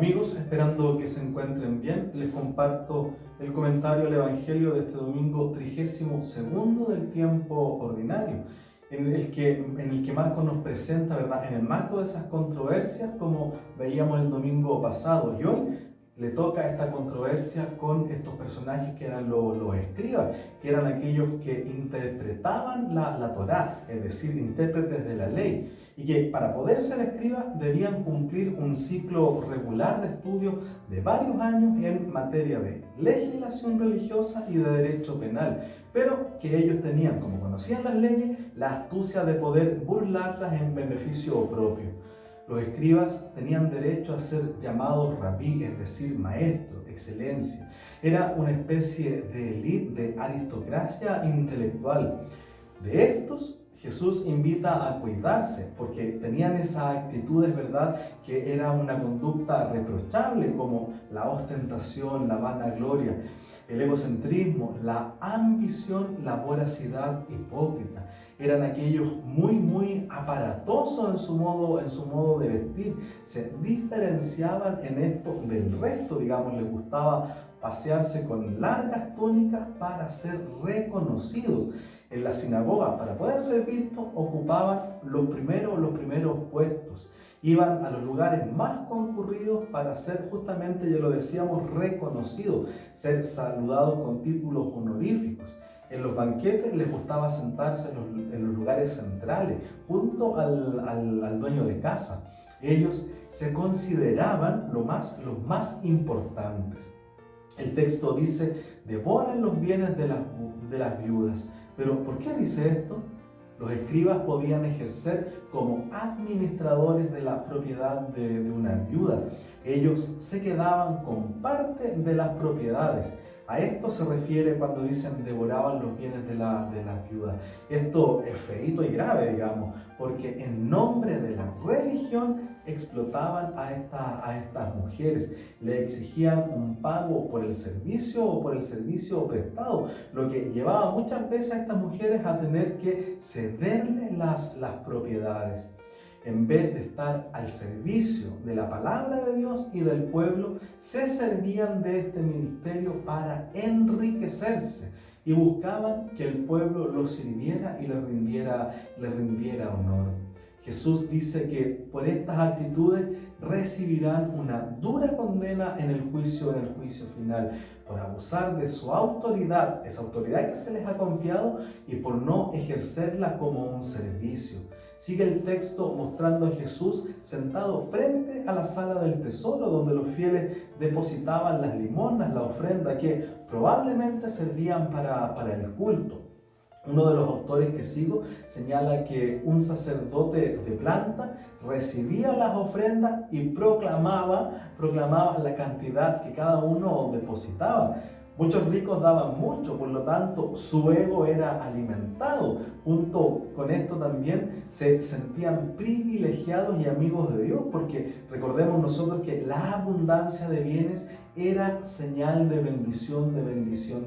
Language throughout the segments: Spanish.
Amigos, esperando que se encuentren bien, les comparto el comentario al Evangelio de este domingo 32 del tiempo ordinario, en el que Marcos nos presenta, ¿verdad?, en el marco de esas controversias, como veíamos el domingo pasado, y hoy le toca esta controversia con estos personajes que eran los escribas, que eran aquellos que interpretaban la Torá, es decir, intérpretes de la ley, y que para poder ser escribas debían cumplir un ciclo regular de estudio de varios años en materia de legislación religiosa y de derecho penal, pero que ellos tenían, como conocían las leyes, la astucia de poder burlarlas en beneficio propio. Los escribas tenían derecho a ser llamados rabí, es decir, maestro, excelencia. Era una especie de élite, de aristocracia intelectual. De estos, Jesús invita a cuidarse, porque tenían esas actitudes, ¿verdad?, que era una conducta reprochable, como la ostentación, la vanagloria, el egocentrismo, la ambición, la voracidad hipócrita. Eran aquellos muy aparatosos en su modo de vestir. Se diferenciaban en esto del resto, digamos, les gustaba pasearse con largas túnicas para ser reconocidos. En la sinagoga, para poder ser vistos, ocupaban los primeros puestos. Iban a los lugares más concurridos para ser justamente, ya lo decíamos, reconocidos, ser saludados con títulos honoríficos. En los banquetes les gustaba sentarse en los lugares centrales, junto al dueño de casa. Ellos se consideraban los más importantes. El texto dice: devoran los bienes de las viudas. Pero ¿por qué dice esto? Los escribas podían ejercer como administradores de la propiedad de una viuda. Ellos se quedaban con parte de las propiedades. A esto se refiere cuando dicen devoraban los bienes de las viudas. Esto es feíto y grave, digamos, porque en nombre de la religión explotaban a estas mujeres. Le exigían un pago por el servicio o por el servicio prestado, lo que llevaba muchas veces a estas mujeres a tener que cederle las propiedades. En vez de estar al servicio de la palabra de Dios y del pueblo, se servían de este ministerio para enriquecerse y buscaban que el pueblo los sirviera y les rindiera honor. Jesús dice que por estas actitudes recibirán una dura condena en el juicio final, por abusar de su autoridad, esa autoridad que se les ha confiado, y por no ejercerla como un servicio. Sigue el texto mostrando a Jesús sentado frente a la sala del tesoro, donde los fieles depositaban las limosnas, la ofrenda, que probablemente servían para el culto. Uno de los autores que sigo señala que un sacerdote de planta recibía las ofrendas y proclamaba la cantidad que cada uno depositaba. Muchos ricos daban mucho, por lo tanto su ego era alimentado. Junto con esto también se sentían privilegiados y amigos de Dios, porque recordemos nosotros que la abundancia de bienes era señal de bendición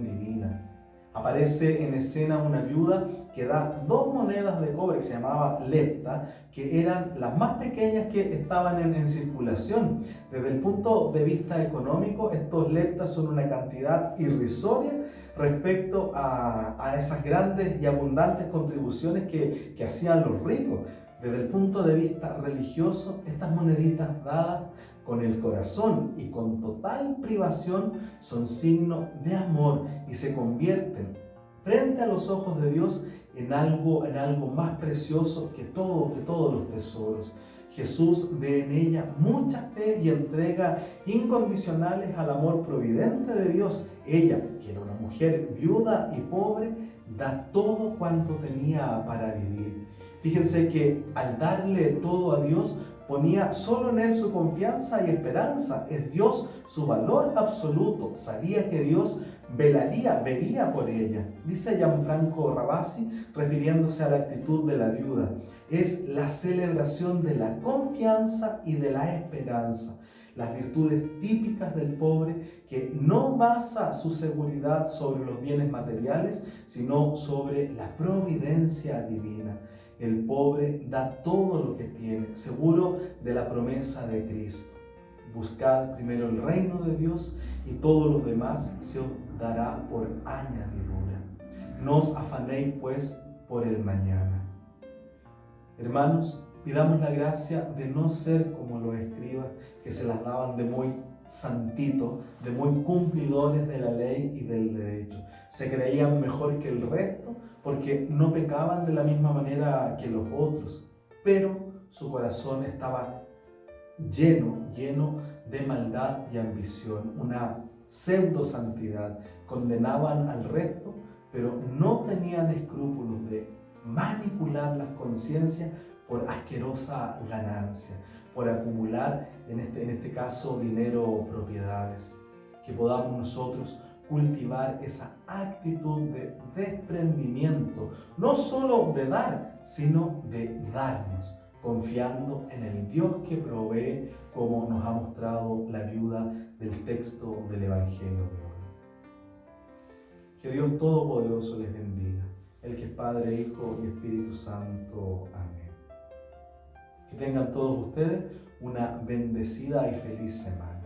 divina. Aparece en escena una viuda que da 2 monedas de cobre, que se llamaba lepta, que eran las más pequeñas que estaban en circulación. Desde el punto de vista económico, estos leptas son una cantidad irrisoria respecto a esas grandes y abundantes contribuciones que hacían los ricos. Desde el punto de vista religioso, estas moneditas dadas con el corazón y con total privación son signo de amor y se convierten frente a los ojos de Dios en algo más precioso que todos los tesoros. Jesús ve en ella mucha fe y entrega incondicionales al amor providente de Dios. Ella, que era una mujer viuda y pobre, da todo cuanto tenía para vivir. Fíjense que al darle todo a Dios, ponía solo en Él su confianza y esperanza. Es Dios su valor absoluto. Sabía que Dios vería por ella. Dice Gianfranco Ravasi, refiriéndose a la actitud de la viuda: es la celebración de la confianza y de la esperanza. Las virtudes típicas del pobre, que no basa su seguridad sobre los bienes materiales, sino sobre la providencia divina. El pobre da todo lo que tiene, seguro de la promesa de Cristo. Buscad primero el reino de Dios y todo lo demás se os dará por añadidura. No os afanéis pues por el mañana. Hermanos, pidamos la gracia de no ser como los escribas que se las daban de muy santitos, de muy cumplidores de la ley y del derecho. Se creían mejor que el resto porque no pecaban de la misma manera que los otros, pero su corazón estaba lleno de maldad y ambición, una pseudo santidad. Condenaban al resto, pero no tenían escrúpulos de manipular las conciencias por asquerosa ganancia, por acumular, en este caso, dinero o propiedades. Que podamos nosotros cultivar esa actitud de desprendimiento, no solo de dar, sino de darnos, confiando en el Dios que provee, como nos ha mostrado la viuda del texto del Evangelio de hoy. Que Dios Todopoderoso les bendiga, el que es Padre, Hijo y Espíritu Santo. Amén. Que tengan todos ustedes una bendecida y feliz semana.